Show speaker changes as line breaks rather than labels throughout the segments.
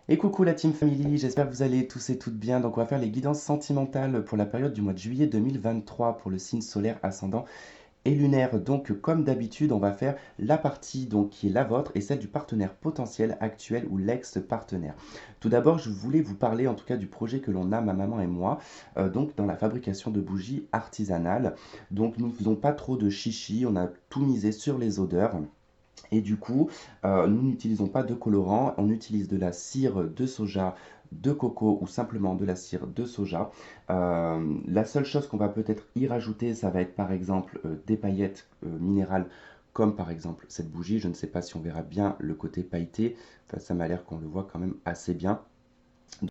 Et coucou la Team Family, j'espère que vous allez tous et toutes bien. Donc on va faire les guidances sentimentales pour la période du mois de juillet 2023 pour le signe solaire ascendant et lunaire. Donc comme d'habitude, on va faire la partie donc qui est la vôtre et celle du partenaire potentiel actuel ou l'ex-partenaire. Tout d'abord, je voulais vous parler en tout cas du projet que l'on a, ma maman et moi, donc dans la fabrication de bougies artisanales. Donc nous ne faisons pas trop de chichi, on a tout misé sur les odeurs. Et du coup, nous n'utilisons pas de colorant, on utilise de la cire de soja, de coco ou simplement de la cire de soja. La seule chose qu'on va peut-être y rajouter, ça va être par exemple des paillettes minérales, comme par exemple cette bougie. Je ne sais pas si on verra bien le côté pailleté, enfin, ça m'a l'air qu'on le voit quand même assez bien.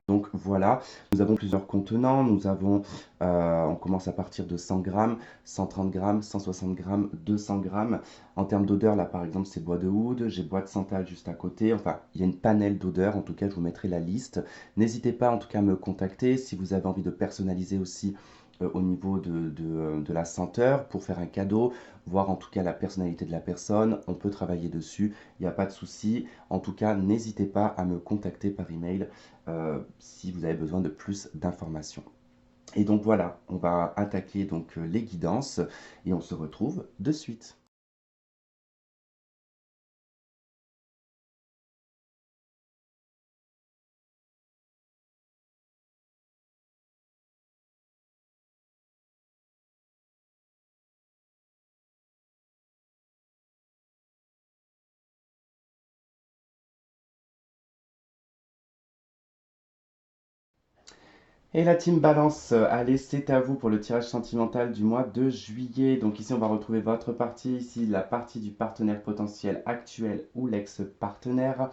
Donc voilà, nous avons plusieurs contenants. On commence à partir de 100 grammes, 130 grammes, 160 grammes, 200 grammes. En termes d'odeur, là par exemple, c'est bois de oud, j'ai bois de santal juste à côté. Enfin, il y a une panel d'odeurs. En tout cas, je vous mettrai la liste. N'hésitez pas en tout cas à me contacter si vous avez envie de personnaliser aussi au niveau de la senteur pour faire un cadeau, voir en tout cas la personnalité de la personne. On peut travailler dessus, il n'y a pas de souci. En tout cas, n'hésitez pas à me contacter par email si vous avez besoin de plus d'informations. Et donc voilà, on va attaquer donc les guidances et on se retrouve de suite. Et la team Balance, allez, c'est à vous pour le tirage sentimental du mois de juillet. Donc ici, on va retrouver votre partie, ici la partie du partenaire potentiel actuel ou l'ex-partenaire.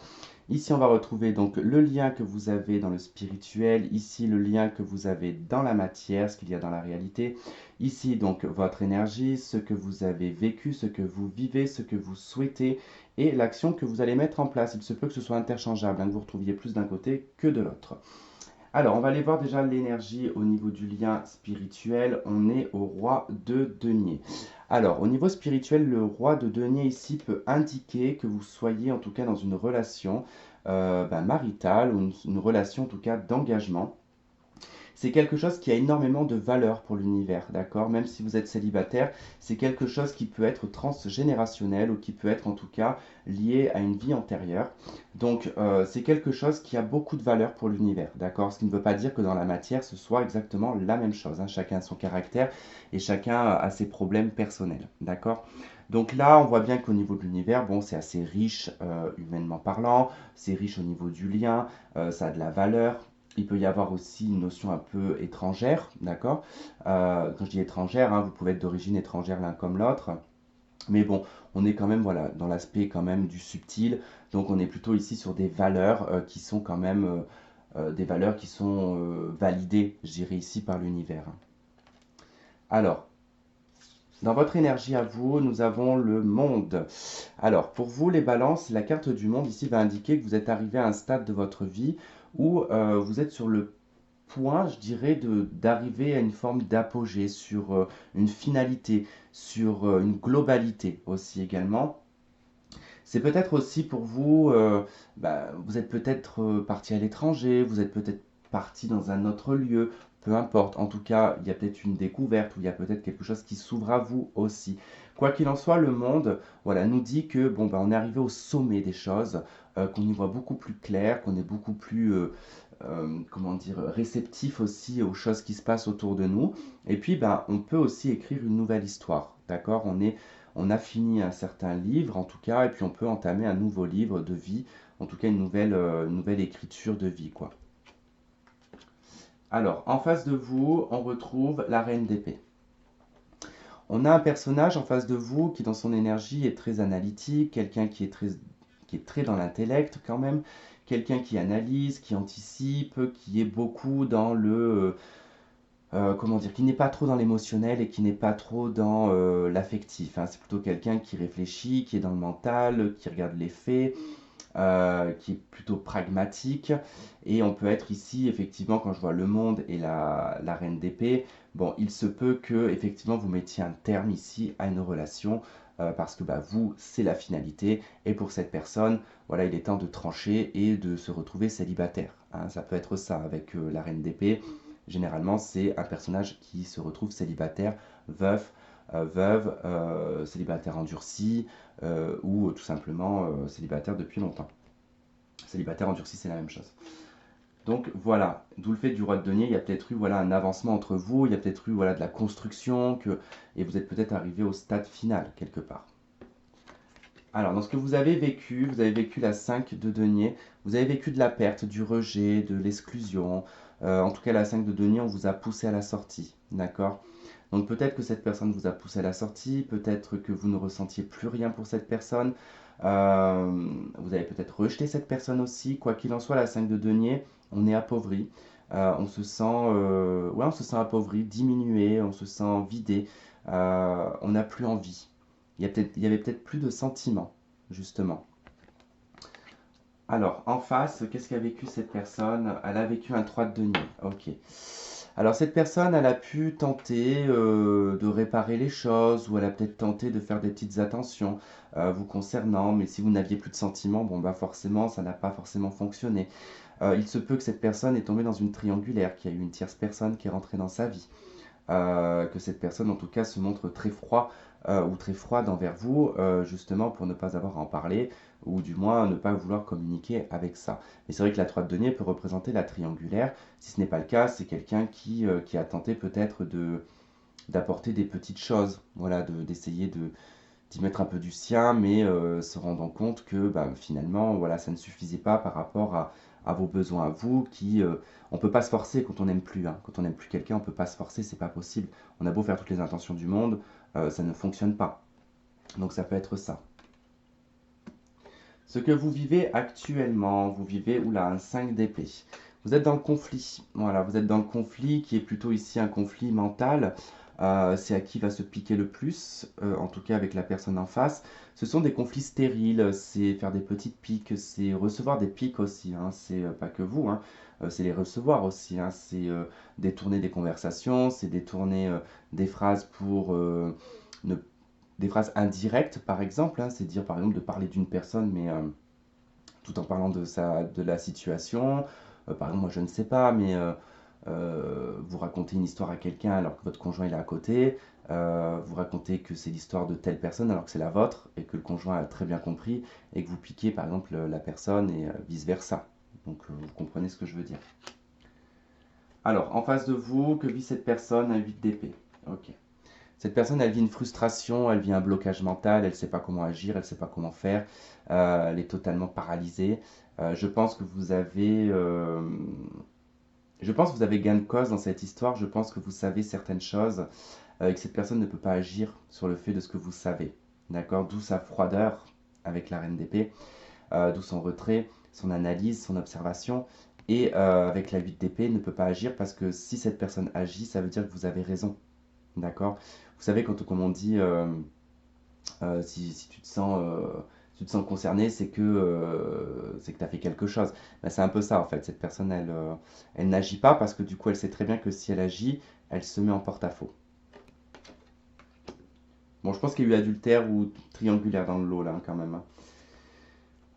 Ici, on va retrouver donc le lien que vous avez dans le spirituel, ici le lien que vous avez dans la matière, ce qu'il y a dans la réalité. Ici, donc, votre énergie, ce que vous avez vécu, ce que vous vivez, ce que vous souhaitez et l'action que vous allez mettre en place. Il se peut que ce soit interchangeable, hein, que vous retrouviez plus d'un côté que de l'autre. Alors, on va aller voir déjà l'énergie au niveau du lien spirituel. On est au roi de denier. Alors, au niveau spirituel, le roi de denier ici peut indiquer que vous soyez en tout cas dans une relation maritale ou une relation en tout cas d'engagement. C'est quelque chose qui a énormément de valeur pour l'univers, d'accord? Même si vous êtes célibataire, c'est quelque chose qui peut être transgénérationnel ou qui peut être en tout cas lié à une vie antérieure. Donc c'est quelque chose qui a beaucoup de valeur pour l'univers, d'accord? Ce qui ne veut pas dire que dans la matière ce soit exactement la même chose, hein. Chacun a son caractère et chacun a ses problèmes personnels, d'accord? Donc là, on voit bien qu'au niveau de l'univers, bon, c'est assez riche humainement parlant, c'est riche au niveau du lien, ça a de la valeur, il peut y avoir aussi une notion un peu étrangère, d'accord? Quand je dis étrangère, hein, vous pouvez être d'origine étrangère l'un comme l'autre, mais bon, on est quand même voilà, dans l'aspect quand même du subtil, donc on est plutôt ici sur des valeurs qui sont quand même des valeurs qui sont validées, je dirais ici, par l'univers. Alors, dans votre énergie à vous, nous avons le monde. Alors, pour vous, les balances, la carte du monde ici va indiquer que vous êtes arrivé à un stade de votre vie où vous êtes sur le point, je dirais, d'arriver à une forme d'apogée sur une finalité, sur une globalité aussi également. C'est peut-être aussi pour vous, vous êtes peut-être parti à l'étranger, vous êtes peut-être parti dans un autre lieu, peu importe. En tout cas, il y a peut-être une découverte ou il y a peut-être quelque chose qui s'ouvre à vous aussi. Quoi qu'il en soit, le monde, voilà, nous dit que bon, on est arrivé au sommet des choses, qu'on y voit beaucoup plus clair, qu'on est beaucoup plus, comment dire, réceptif aussi aux choses qui se passent autour de nous. Et puis, on peut aussi écrire une nouvelle histoire, d'accord? On a fini un certain livre, en tout cas, et puis on peut entamer un nouveau livre de vie, en tout cas une nouvelle écriture de vie, quoi. Alors, en face de vous, on retrouve la reine d'épée. On a un personnage en face de vous qui, dans son énergie, est très analytique, quelqu'un qui est très dans l'intellect quand même, quelqu'un qui analyse, qui anticipe, qui est beaucoup dans comment dire, qui n'est pas trop dans l'émotionnel et qui n'est pas trop dans l'affectif, hein. C'est plutôt quelqu'un qui réfléchit, qui est dans le mental, qui regarde les faits, qui est plutôt pragmatique. Et on peut être ici, effectivement, quand je vois le monde et la reine d'épée, bon, il se peut que, effectivement, vous mettiez un terme ici à une relation. parce que bah, vous, c'est la finalité, et pour cette personne, voilà, il est temps de trancher et de se retrouver célibataire. Hein. Ça peut être ça avec la reine d'épée. Généralement, c'est un personnage qui se retrouve célibataire, veuf, veuve, célibataire endurci, ou tout simplement célibataire depuis longtemps. Célibataire endurci, c'est la même chose. Donc voilà, d'où le fait du roi de denier, il y a peut-être eu voilà, un avancement entre vous, il y a peut-être eu voilà, de la construction, et vous êtes peut-être arrivé au stade final quelque part. Alors, dans ce que vous avez vécu la 5 de denier, vous avez vécu de la perte, du rejet, de l'exclusion. En tout cas, la 5 de denier, on vous a poussé à la sortie, d'accord? Donc peut-être que cette personne vous a poussé à la sortie, peut-être que vous ne ressentiez plus rien pour cette personne. Vous avez peut-être rejeté cette personne aussi. Quoi qu'il en soit, la 5 de denier, on est appauvri. Ouais, on se sent appauvri, diminué, on se sent vidé. On n'a plus envie. Il y avait peut-être plus de sentiments, justement. Alors, en face, qu'est-ce qu'a vécu cette personne? Elle a vécu un 3 de denier. Ok. Alors cette personne, elle a pu tenter de réparer les choses, ou elle a peut-être tenté de faire des petites attentions vous concernant, mais si vous n'aviez plus de sentiments, bon bah forcément, ça n'a pas forcément fonctionné. Il se peut que cette personne est tombée dans une triangulaire, qu'il y a eu une tierce personne qui est rentrée dans sa vie, que cette personne en tout cas se montre très froid ou très froide envers vous, justement pour ne pas avoir à en parler, ou du moins ne pas vouloir communiquer avec ça. Mais c'est vrai que la 3 de denier peut représenter la triangulaire. Si ce n'est pas le cas, c'est quelqu'un qui a tenté peut-être d'apporter des petites choses, voilà, d'essayer d'y mettre un peu du sien, mais se rendant compte que bah, finalement, voilà, ça ne suffisait pas par rapport à vos besoins à vous, on ne peut pas se forcer quand on n'aime plus. Hein. Quand on n'aime plus quelqu'un, on ne peut pas se forcer, c'est pas possible. On a beau faire toutes les intentions du monde, ça ne fonctionne pas. Donc ça peut être ça. Ce que vous vivez actuellement, vous vivez, oula, un 5 d'épée. Vous êtes dans le conflit. Voilà, vous êtes dans le conflit qui est plutôt ici un conflit mental. C'est à qui va se piquer le plus, en tout cas avec la personne en face. Ce sont des conflits stériles, c'est faire des petites piques, c'est recevoir des piques aussi. Hein, c'est pas que vous, hein, c'est les recevoir aussi. Hein, c'est détourner des conversations, c'est détourner des phrases pour ne des phrases indirectes, par exemple, hein, c'est dire par exemple de parler d'une personne, mais tout en parlant de la situation. Par exemple, moi je ne sais pas, mais vous racontez une histoire à quelqu'un alors que votre conjoint est à côté. Vous racontez que c'est l'histoire de telle personne alors que c'est la vôtre et que le conjoint a très bien compris et que vous piquez par exemple la personne et vice-versa. Donc vous comprenez ce que je veux dire. Alors, en face de vous, que vit cette personne? Un 8 d'épée. Ok. Cette personne, elle vit une frustration, elle vit un blocage mental, elle ne sait pas comment agir, elle ne sait pas comment faire, elle est totalement paralysée. Je pense que je pense que vous avez gain de cause dans cette histoire. Je pense que vous savez certaines choses et que cette personne ne peut pas agir sur le fait de ce que vous savez. D'accord? D'où sa froideur avec la reine d'épée, d'où son retrait, son analyse, son observation. Et avec la 8 d'épée, ne peut pas agir parce que si cette personne agit, ça veut dire que vous avez raison. D'accord? Vous savez, quand, comme on dit, si tu te sens concerné, c'est que tu as fait quelque chose. Ben, c'est un peu ça en fait. Cette personne, elle n'agit pas parce que du coup, elle sait très bien que si elle agit, elle se met en porte-à-faux. Bon, je pense qu'il y a eu adultère ou triangulaire dans le lot là, quand même. Hein.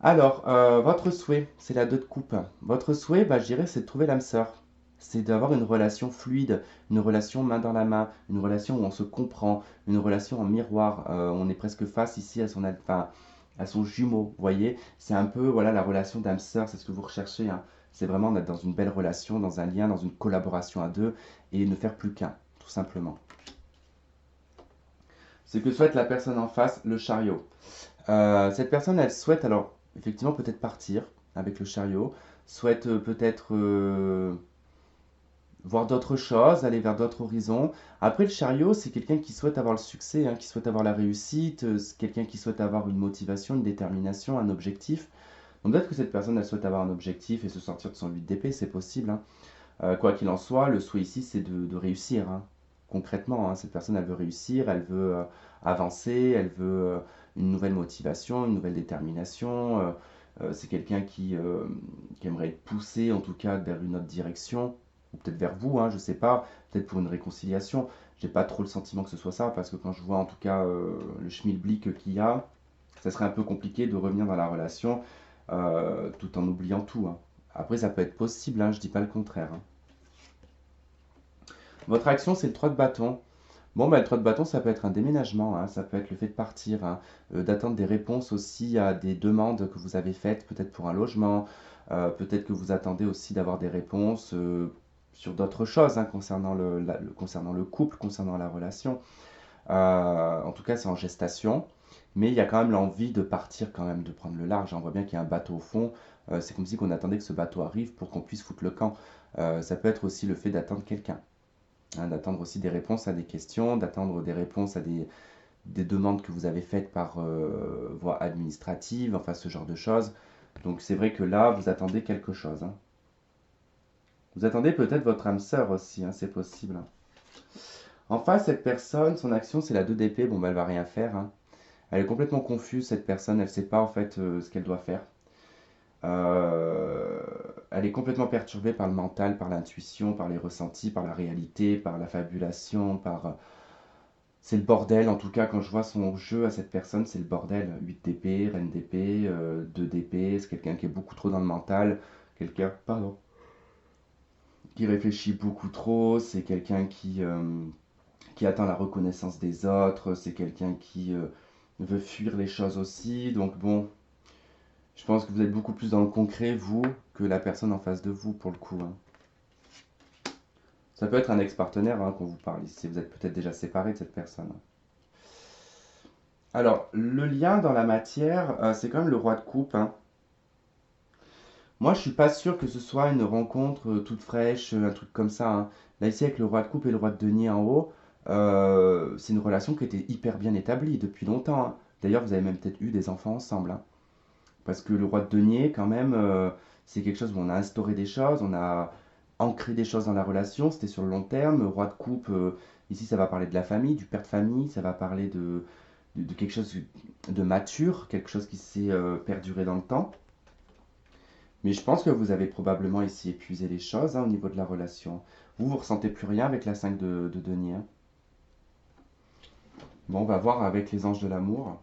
Alors, votre souhait, c'est la 2 de coupe. Votre souhait, bah, je dirais, c'est de trouver l'âme sœur. C'est d'avoir une relation fluide, une relation main dans la main, une relation où on se comprend, une relation en miroir. On est presque face ici enfin, à son jumeau, vous voyez. C'est un peu voilà, la relation d'âme sœur, c'est ce que vous recherchez. Hein. C'est vraiment d'être dans une belle relation, dans un lien, dans une collaboration à deux et ne faire plus qu'un, tout simplement. Ce que souhaite la personne en face, le chariot. Cette personne, elle souhaite alors effectivement peut-être partir avec le chariot, souhaite peut-être voir d'autres choses, aller vers d'autres horizons. Après, le chariot, c'est quelqu'un qui souhaite avoir le succès, hein, qui souhaite avoir la réussite, c'est quelqu'un qui souhaite avoir une motivation, une détermination, un objectif. Donc peut-être que cette personne, elle souhaite avoir un objectif et se sortir de son 8 d'épée, c'est possible. Hein. Quoi qu'il en soit, le souhait ici, c'est de réussir. Hein. Concrètement, hein, cette personne, elle veut réussir, elle veut avancer, elle veut une nouvelle motivation, une nouvelle détermination. C'est quelqu'un qui aimerait être poussé, en tout cas, vers une autre direction, ou peut-être vers vous, hein, je ne sais pas, peut-être pour une réconciliation. J'ai pas trop le sentiment que ce soit ça, parce que quand je vois en tout cas le schmilblick qu'il y a, ça serait un peu compliqué de revenir dans la relation tout en oubliant tout, hein. Après, ça peut être possible, hein, je dis pas le contraire, hein. Votre action, c'est le 3 de bâton. Bon, bah, le 3 de bâton, ça peut être un déménagement, hein, ça peut être le fait de partir, hein, d'attendre des réponses aussi à des demandes que vous avez faites, peut-être pour un logement, peut-être que vous attendez aussi d'avoir des réponses sur d'autres choses, hein, concernant concernant le couple, concernant la relation. En tout cas, c'est en gestation, mais il y a quand même l'envie de partir, quand même, de prendre le large. On voit bien qu'il y a un bateau au fond. C'est comme si on attendait que ce bateau arrive pour qu'on puisse foutre le camp. Ça peut être aussi le fait d'attendre quelqu'un, hein, d'attendre aussi des réponses à des questions, d'attendre des réponses à des demandes que vous avez faites par voie administrative, enfin ce genre de choses. Donc c'est vrai que là, vous attendez quelque chose, hein. Vous attendez peut-être votre âme sœur aussi, hein, c'est possible, hein. En face, cette personne, son action, c'est la 2 d'épée. Bon, bah, elle va rien faire, hein. Elle est complètement confuse, cette personne. Elle ne sait pas en fait ce qu'elle doit faire. Euh, Elle est complètement perturbée par le mental, par l'intuition, par les ressentis, par la réalité, par la fabulation, par... C'est le bordel, en tout cas, quand je vois son jeu à cette personne, c'est le bordel. 8 d'épée, reine d'épée, 2 d'épée, c'est quelqu'un qui est beaucoup trop dans le mental, quelqu'un, pardon, qui réfléchit beaucoup trop, c'est quelqu'un qui attend la reconnaissance des autres, c'est quelqu'un qui veut fuir les choses aussi. Donc bon, je pense que vous êtes beaucoup plus dans le concret, vous, que la personne en face de vous, pour le coup, hein. Ça peut être un ex-partenaire, hein, qu'on vous parle ici. Vous êtes peut-être déjà séparé de cette personne. Alors, le lien dans la matière, c'est quand même le roi de coupe, hein. Moi, je suis pas sûr que ce soit une rencontre toute fraîche, un truc comme ça, hein. Là, ici, avec le roi de coupe et le roi de denier en haut, c'est une relation qui était hyper bien établie depuis longtemps, hein. D'ailleurs, vous avez même peut-être eu des enfants ensemble, hein. Parce que le roi de denier, quand même, c'est quelque chose où on a instauré des choses, on a ancré des choses dans la relation, c'était sur le long terme. Roi de coupe, ici, ça va parler de la famille, du père de famille, ça va parler de quelque chose de mature, quelque chose qui s'est perduré dans le temps. Mais je pense que vous avez probablement ici épuisé les choses, hein, au niveau de la relation. Vous ressentez plus rien avec la 5 de denier, hein. Bon, on va voir avec les anges de l'amour.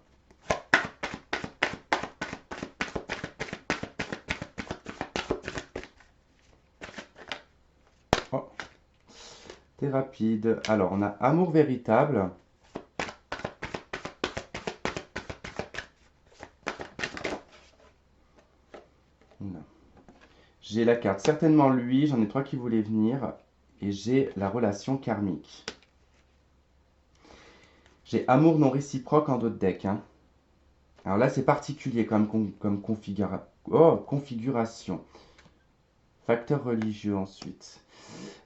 Oh, t'es rapide. Alors, on a amour véritable. Non. J'ai la carte certainement lui, j'en ai trois qui voulaient venir. Et j'ai la relation karmique. J'ai amour non réciproque en d'autres decks, hein. Alors là, c'est particulier comme configuration. Facteur religieux ensuite.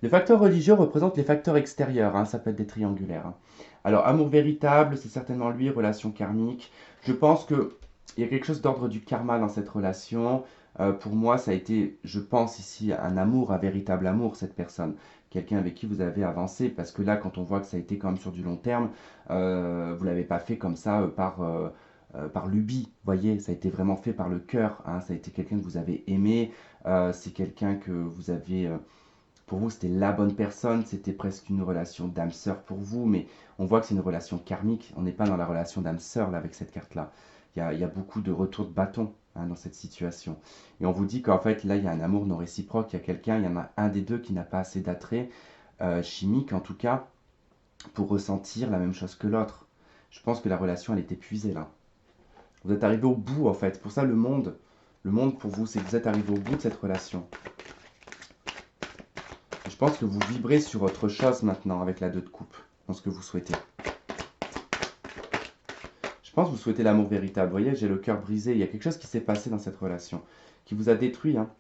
Les facteurs religieux représentent les facteurs extérieurs, hein, ça peut être des triangulaires, hein. Alors, amour véritable, c'est certainement lui, relation karmique. Je pense qu'il y a quelque chose d'ordre du karma dans cette relation. Pour moi, ça a été, je pense ici, un amour, un véritable amour, cette personne. Quelqu'un avec qui vous avez avancé, parce que là, quand on voit que ça a été quand même sur du long terme, vous ne l'avez pas fait comme ça par lubie, vous voyez, ça a été vraiment fait par le cœur, hein. Ça a été quelqu'un que vous avez aimé, c'est quelqu'un que vous avez... pour vous, c'était la bonne personne, c'était presque une relation d'âme-sœur pour vous, mais on voit que c'est une relation karmique. On n'est pas dans la relation d'âme-sœur là avec cette carte-là. Il y a beaucoup de retours de bâton, hein, dans cette situation. Et on vous dit qu'en fait, là, il y a un amour non réciproque. Il y a quelqu'un, il y en a un des deux qui n'a pas assez d'attrait, chimique en tout cas, pour ressentir la même chose que l'autre. Je pense que la relation, elle est épuisée là. Vous êtes arrivé au bout en fait. Pour ça, le monde pour vous, c'est que vous êtes arrivé au bout de cette relation. Je pense que vous vibrez sur autre chose maintenant avec la 2 de coupe, dans ce que vous souhaitez. Je pense que vous souhaitez l'amour véritable. Vous voyez, j'ai le cœur brisé. Il y a quelque chose qui s'est passé dans cette relation, qui vous a détruit, hein.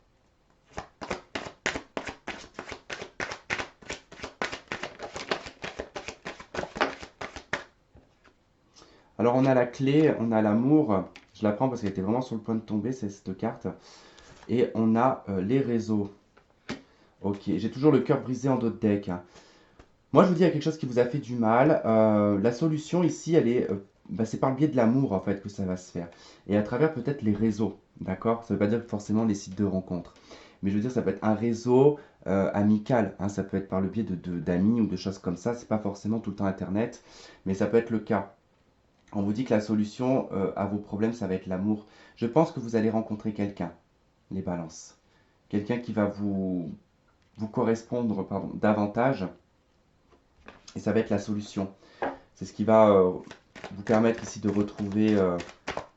Alors on a la clé, on a l'amour. Je la prends parce qu'elle était vraiment sur le point de tomber, c'est cette carte. Et on a les réseaux. Ok, j'ai toujours le cœur brisé en d'autres decks, hein. Moi, je vous dis, il y a quelque chose qui vous a fait du mal. La solution ici, elle est, bah, c'est par le biais de l'amour en fait que ça va se faire. Et à travers peut-être les réseaux, d'accord? Ça ne veut pas dire forcément les sites de rencontres. mais je veux dire, ça peut être un réseau amical, hein, ça peut être par le biais d'amis ou de choses comme ça, c'est pas forcément tout le temps Internet, mais ça peut être le cas. On vous dit que la solution à vos problèmes, ça va être l'amour. Je pense que vous allez rencontrer quelqu'un, les balances. Quelqu'un qui va vous correspondre pardon, davantage, et ça va être la solution. C'est ce qui va vous permettre ici de retrouver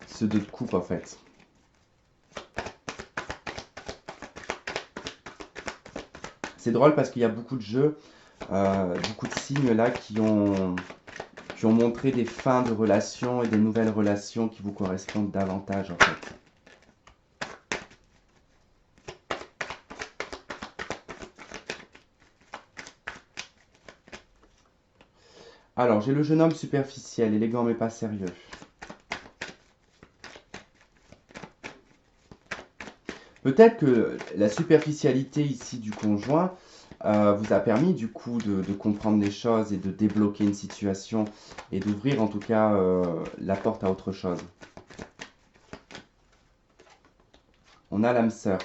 ce 2 de coupe en fait. C'est drôle parce qu'il y a beaucoup de jeux, beaucoup de signes là qui ont montré des fins de relations et des nouvelles relations qui vous correspondent davantage en fait. Alors, j'ai le jeune homme superficiel, élégant mais pas sérieux. Peut-être que la superficialité ici du conjoint vous a permis du coup de comprendre les choses et de débloquer une situation et d'ouvrir en tout cas la porte à autre chose. On a l'âme sœur.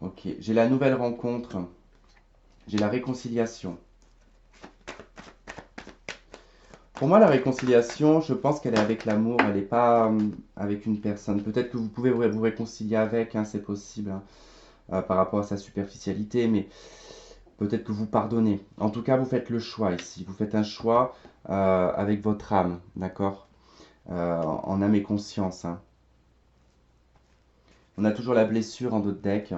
Ok, j'ai la nouvelle rencontre. J'ai la réconciliation. Pour moi, la réconciliation, je pense qu'elle est avec l'amour, elle n'est pas avec une personne. Peut-être que vous pouvez vous réconcilier avec, hein, c'est possible, hein, par rapport à sa superficialité, mais peut-être que vous pardonnez. En tout cas, vous faites le choix ici. Vous faites un choix avec votre âme, d'accord, en âme et conscience, hein. On a toujours la blessure en dos de deck.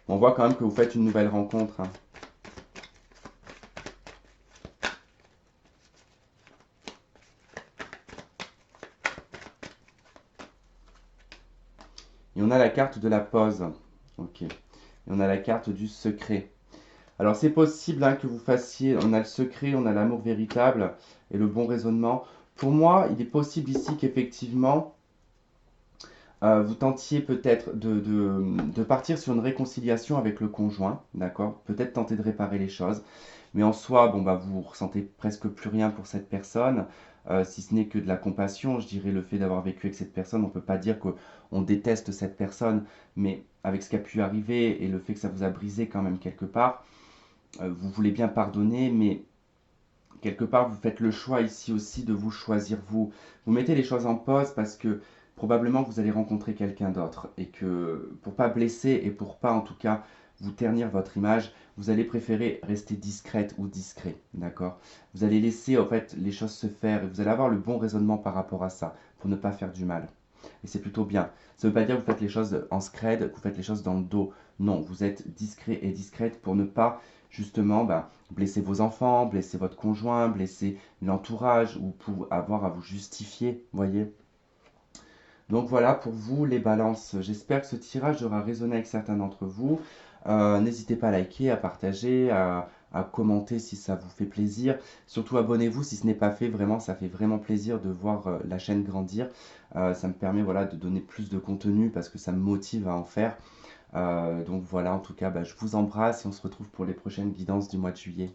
On voit quand même que vous faites une nouvelle rencontre, hein. Et on a la carte de la pause. Ok. Et on a la carte du secret. Alors c'est possible hein, que vous fassiez, on a le secret, on a l'amour véritable et le bon raisonnement. Pour moi, il est possible ici qu'effectivement, vous tentiez peut-être de partir sur une réconciliation avec le conjoint, d'accord? Peut-être tenter de réparer les choses. Mais en soi, bon, bah, vous ressentez presque plus rien pour cette personne, si ce n'est que de la compassion. Je dirais le fait d'avoir vécu avec cette personne, on ne peut pas dire qu'on déteste cette personne, mais avec ce qui a pu arriver et le fait que ça vous a brisé quand même quelque part, vous voulez bien pardonner, mais quelque part, vous faites le choix ici aussi de vous choisir vous. Vous mettez les choses en pause parce que probablement vous allez rencontrer quelqu'un d'autre et que pour pas blesser et pour pas en tout cas vous ternir votre image, vous allez préférer rester discrète ou discret, d'accord? Vous allez laisser en fait les choses se faire et vous allez avoir le bon raisonnement par rapport à ça pour ne pas faire du mal. Et c'est plutôt bien. Ça ne veut pas dire que vous faites les choses en scred, que vous faites les choses dans le dos. Non, vous êtes discret et discrète pour ne pas justement blesser vos enfants, blesser votre conjoint, blesser l'entourage ou pour avoir à vous justifier, voyez. Donc voilà pour vous les balances. J'espère que ce tirage aura résonné avec certains d'entre vous. N'hésitez pas à liker, à partager, à commenter si ça vous fait plaisir. Surtout abonnez-vous si ce n'est pas fait. Vraiment, ça fait vraiment plaisir de voir la chaîne grandir. Ça me permet voilà, de donner plus de contenu parce que ça me motive à en faire. Donc voilà, en tout cas, je vous embrasse et on se retrouve pour les prochaines guidances du mois de juillet.